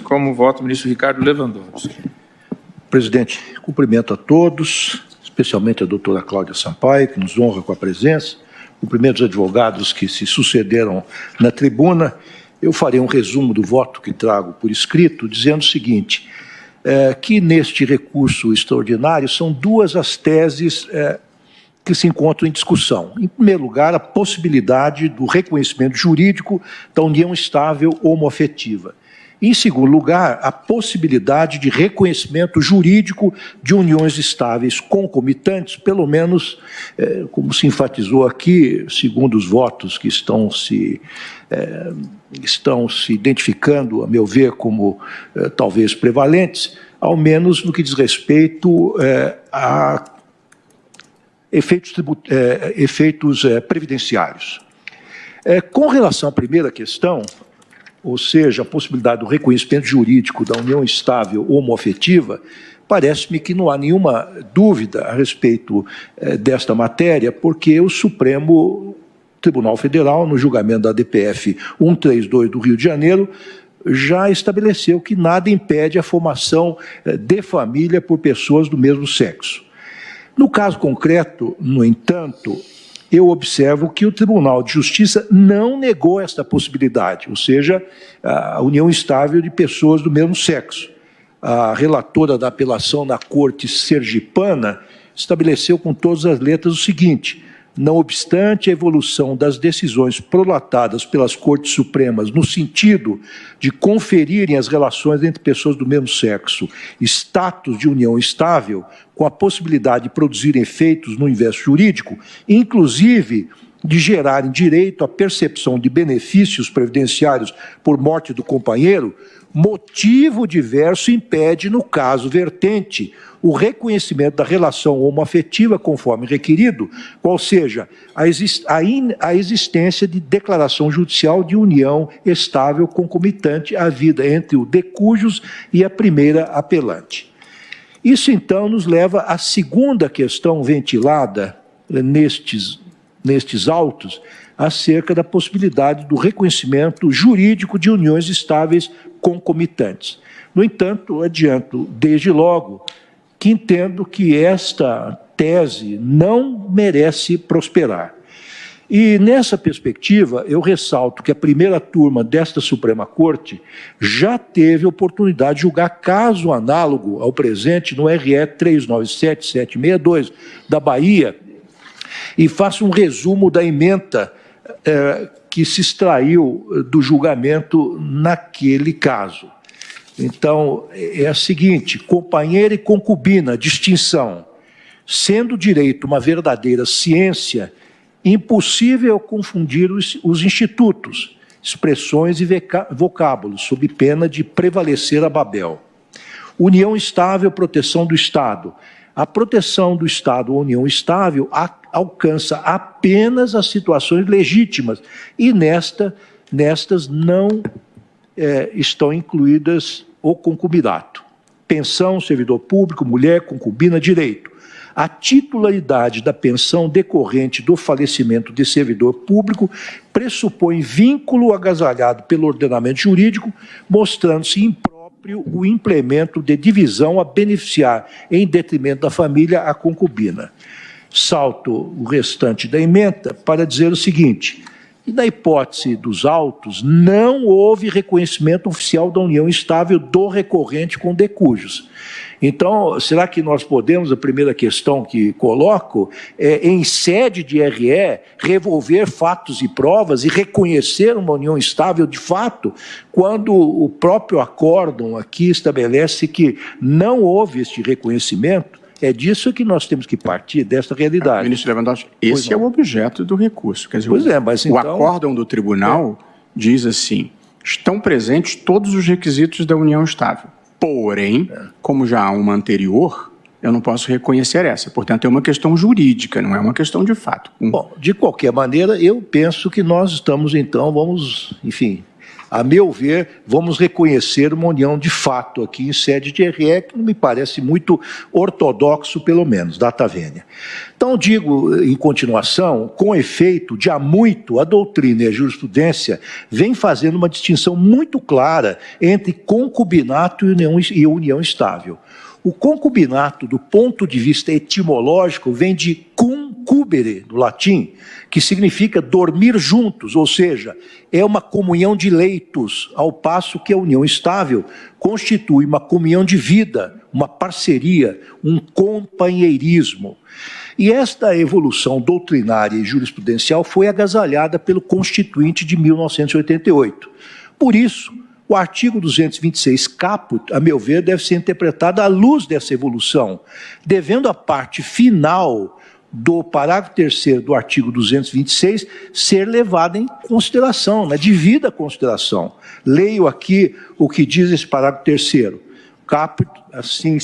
Como voto, o ministro Ricardo Lewandowski. Presidente, cumprimento a todos, especialmente a doutora Cláudia Sampaio, que nos honra com a presença, cumprimento os advogados que se sucederam na tribuna. Eu farei um resumo do voto que trago por escrito, dizendo o seguinte, que neste recurso extraordinário são duas as teses que se encontram em discussão. Em primeiro lugar, a possibilidade do reconhecimento jurídico da união estável homoafetiva. Em segundo lugar, a possibilidade de reconhecimento jurídico de uniões estáveis concomitantes, pelo menos, como se enfatizou aqui, segundo os votos que estão se identificando, a meu ver, como talvez prevalentes, ao menos no que diz respeito a efeitos previdenciários. Com relação à primeira questão, ou seja, a possibilidade do reconhecimento jurídico da união estável homoafetiva, parece-me que não há nenhuma dúvida a respeito desta matéria, porque o Supremo Tribunal Federal, no julgamento da DPF 132 do Rio de Janeiro, já estabeleceu que nada impede a formação de família por pessoas do mesmo sexo. No caso concreto, no entanto, eu observo que o Tribunal de Justiça não negou esta possibilidade, ou seja, a união estável de pessoas do mesmo sexo. A relatora da apelação na Corte Sergipana estabeleceu com todas as letras o seguinte: não obstante a evolução das decisões prolatadas pelas Cortes Supremas no sentido de conferirem às relações entre pessoas do mesmo sexo status de união estável, com a possibilidade de produzir efeitos no universo jurídico, inclusive de gerarem direito à percepção de benefícios previdenciários por morte do companheiro, motivo diverso impede, no caso vertente, o reconhecimento da relação homoafetiva conforme requerido, qual seja, a existência de declaração judicial de união estável concomitante à vida entre o de cujus e a primeira apelante. Isso, então, nos leva à segunda questão ventilada nestes autos, acerca da possibilidade do reconhecimento jurídico de uniões estáveis concomitantes. No entanto, adianto desde logo que entendo que esta tese não merece prosperar. E, nessa perspectiva, eu ressalto que a primeira turma desta Suprema Corte já teve oportunidade de julgar caso análogo ao presente no RE 397762 da Bahia, e faço um resumo da ementa que se extraiu do julgamento naquele caso. Então, é a seguinte: companheira e concubina, distinção. Sendo direito uma verdadeira ciência, impossível confundir os institutos, expressões e vocábulos, sob pena de prevalecer a Babel. União estável, proteção do Estado. A proteção do Estado ou união estável alcança apenas as situações legítimas e nestas não estão incluídas o concubinato. Pensão, servidor público, mulher, concubina, direito. A titularidade da pensão decorrente do falecimento de servidor público pressupõe vínculo agasalhado pelo ordenamento jurídico, mostrando-se impróprio o implemento de divisão a beneficiar, em detrimento da família, a concubina. Salto o restante da ementa para dizer o seguinte: e na hipótese dos autos, não houve reconhecimento oficial da união estável do recorrente com de cujos. Então, será que nós podemos, a primeira questão que coloco, em sede de RE, revolver fatos e provas e reconhecer uma união estável de fato, quando o próprio acórdão aqui estabelece que não houve este reconhecimento? É disso que nós temos que partir, desta realidade. Ministro Lewandowski, esse é o objeto do recurso. Quer dizer, mas o acórdão do tribunal diz assim: estão presentes todos os requisitos da união estável. Porém, como já há uma anterior, eu não posso reconhecer essa. Portanto, é uma questão jurídica, não é uma questão de fato. Bom, de qualquer maneira, eu penso que nós estamos, então, vamos, enfim, A meu ver, vamos reconhecer uma união de fato aqui em sede de RE, que não me parece muito ortodoxo, pelo menos, data vênia. Então, digo, em continuação, com efeito, de há muito, a doutrina e a jurisprudência vêm fazendo uma distinção muito clara entre concubinato e união estável. O concubinato, do ponto de vista etimológico, vem de concubere, do latim, que significa dormir juntos, ou seja, é uma comunhão de leitos, ao passo que a união estável constitui uma comunhão de vida, uma parceria, um companheirismo. E esta evolução doutrinária e jurisprudencial foi agasalhada pelo Constituinte de 1988. Por isso, o artigo 226 caput, a meu ver, deve ser interpretado à luz dessa evolução, devendo a parte final do parágrafo 3º do artigo 226 ser levada em consideração, na devida consideração. Leio aqui o que diz esse parágrafo 3º. Caput, assim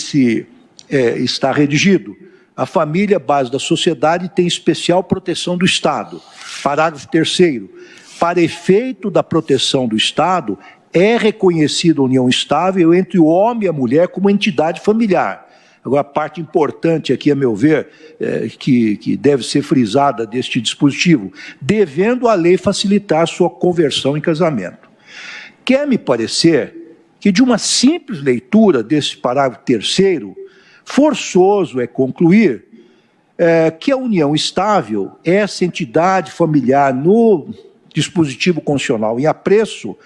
está redigido. A família, base da sociedade, tem especial proteção do Estado. Parágrafo 3º. Para efeito da proteção do Estado, é reconhecida a união estável entre o homem e a mulher como entidade familiar. Agora, a parte importante aqui, a meu ver, que deve ser frisada deste dispositivo, devendo a lei facilitar sua conversão em casamento. Quer me parecer que, de uma simples leitura desse parágrafo 3º, forçoso é concluir que a união estável, essa entidade familiar no dispositivo constitucional em apreço,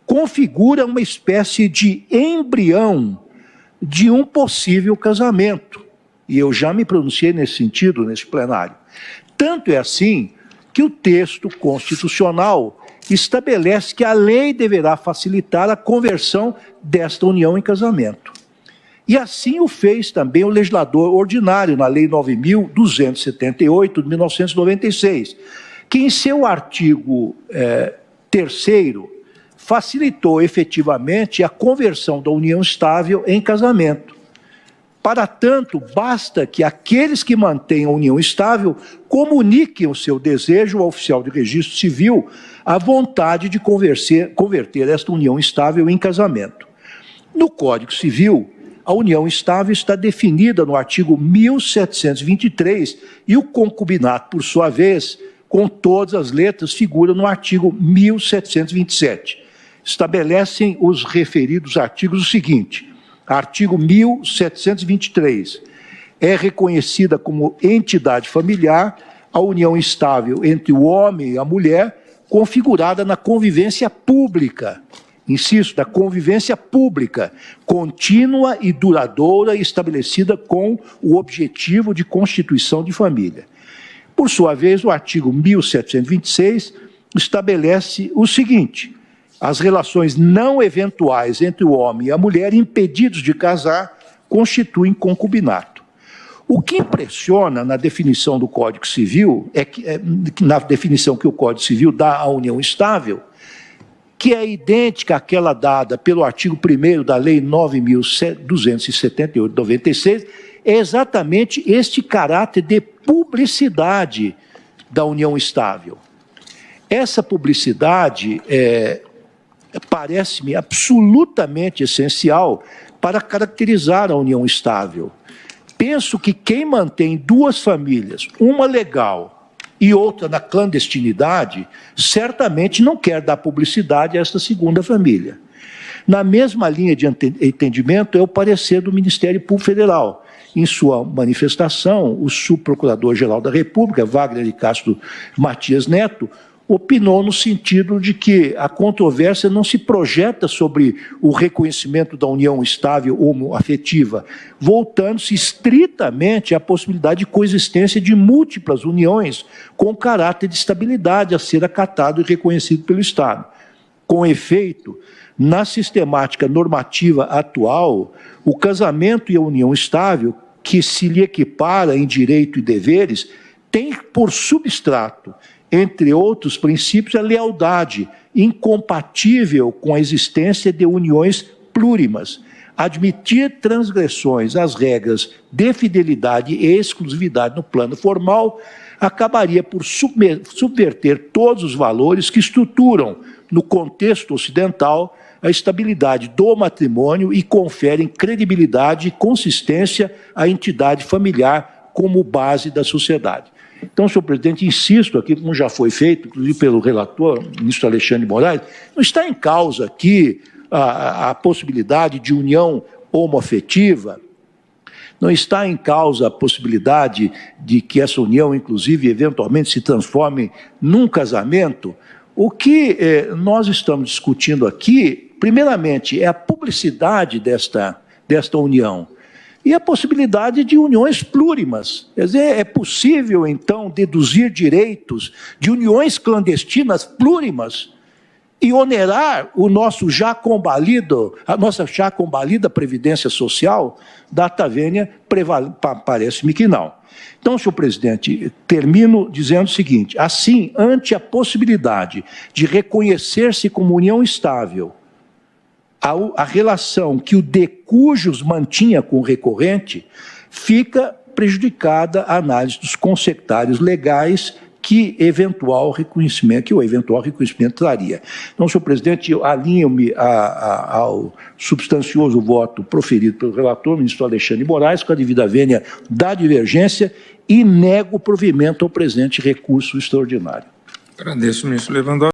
configura uma espécie de embrião de um possível casamento. E eu já me pronunciei nesse sentido, nesse plenário. Tanto é assim que o texto constitucional estabelece que a lei deverá facilitar a conversão desta união em casamento. E assim o fez também o legislador ordinário, na Lei 9.278, de 1996, que em seu artigo 3º, facilitou efetivamente a conversão da união estável em casamento. Para tanto, basta que aqueles que mantêm a união estável comuniquem o seu desejo ao oficial de registro civil a vontade de converter esta união estável em casamento. No Código Civil, a união estável está definida no artigo 1723 e o concubinato, por sua vez, com todas as letras, figura no artigo 1727. Estabelecem os referidos artigos o seguinte: artigo 1723, é reconhecida como entidade familiar a união estável entre o homem e a mulher, configurada na convivência pública, insisto, da convivência pública, contínua e duradoura, estabelecida com o objetivo de constituição de família. Por sua vez, o artigo 1726 estabelece o seguinte: as relações não eventuais entre o homem e a mulher impedidos de casar constituem concubinato. O que impressiona na definição do Código Civil, na definição que o Código Civil dá à união estável, que é idêntica àquela dada pelo artigo 1º da Lei 9.278, de 96, é exatamente este caráter de publicidade da união estável. Essa publicidade parece-me absolutamente essencial para caracterizar a união estável. Penso que quem mantém duas famílias, uma legal e outra na clandestinidade, certamente não quer dar publicidade a esta segunda família. Na mesma linha de entendimento é o parecer do Ministério Público Federal. Em sua manifestação, o subprocurador-geral da República, Wagner de Castro Matias Neto, opinou no sentido de que a controvérsia não se projeta sobre o reconhecimento da união estável homoafetiva, voltando-se estritamente à possibilidade de coexistência de múltiplas uniões com caráter de estabilidade a ser acatado e reconhecido pelo Estado. Com efeito, na sistemática normativa atual, o casamento e a união estável, que se lhe equipara em direito e deveres, tem por substrato, entre outros princípios, a lealdade, incompatível com a existência de uniões plurimas. Admitir transgressões às regras de fidelidade e exclusividade no plano formal acabaria por subverter todos os valores que estruturam, no contexto ocidental, a estabilidade do matrimônio e conferem credibilidade e consistência à entidade familiar como base da sociedade. Então, senhor presidente, insisto aqui, como já foi feito, inclusive pelo relator, ministro Alexandre de Moraes, não está em causa aqui a possibilidade de união homoafetiva, não está em causa a possibilidade de que essa união, inclusive, eventualmente se transforme num casamento. O que nós estamos discutindo aqui, primeiramente, é a publicidade desta união e a possibilidade de uniões plurimas. Quer dizer, é possível, então, deduzir direitos de uniões clandestinas plurimas e onerar o nosso já combalido, a nossa já combalida Previdência Social? Data vênia, parece-me que não. Então, senhor presidente, termino dizendo o seguinte: assim, ante a possibilidade de reconhecer-se como união estável a relação que o de cujos mantinha com o recorrente, fica prejudicada a análise dos consectários legais que o eventual reconhecimento traria. Então, senhor presidente, eu alinho-me ao substancioso voto proferido pelo relator, ministro Alexandre de Moraes, com a devida vênia da divergência, e nego o provimento ao presente recurso extraordinário. Agradeço, ministro Lewandowski.